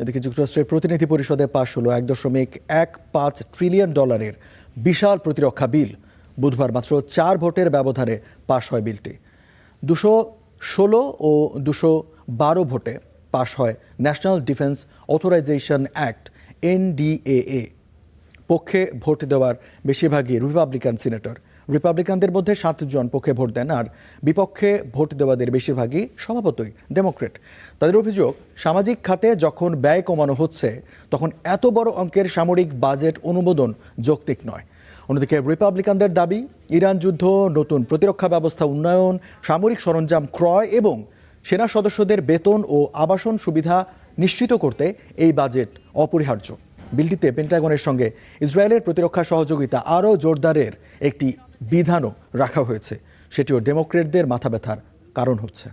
এদিকে যুক্তরাষ্ট্রের প্রতিনিধি পরিষদে পাশ হলো $1.15 ট্রিলিয়ন বিশাল প্রতিরক্ষা বিল। বুধবার মাত্র 4 ভোটের ব্যবধানে পাশ হয় বিলটি। 216 ও 212 ভোটে পাশ হয় national defence authorisation act NDAA। পক্ষে ভোট দেওয়ার বেশিরভাগই রিপাবলিকান সিনেটর। রিপাবলিকানদের মধ্যে 7 জন পক্ষে ভোট দেন, আর বিপক্ষে ভোট দেওয়াদের বেশিরভাগই স্বভাবতই ডেমোক্রেট। তাদের অভিযোগ, সামাজিক খাতে যখন ব্যয় কমানো হচ্ছে তখন এত বড় অঙ্কের সামরিক বাজেট অনুমোদন যৌক্তিক নয়। অন্যদিকে রিপাবলিকানদের দাবি, ইরান যুদ্ধ, নতুন প্রতিরক্ষা ব্যবস্থা উন্নয়ন, সামরিক সরঞ্জাম ক্রয় এবং সেনা সদস্যদের বেতন ও আবাসন সুবিধা নিশ্চিত করতে এই বাজেট অপরিহার্য। বিলটিতে পেন্টাগনের সঙ্গে ইসরায়েলের প্রতিরক্ষা সহযোগিতা আরও জোরদারের একটি বিধানও রাখা হয়েছে। সেটিও ডেমোক্রেটদের মাথা ব্যথার কারণ হচ্ছে।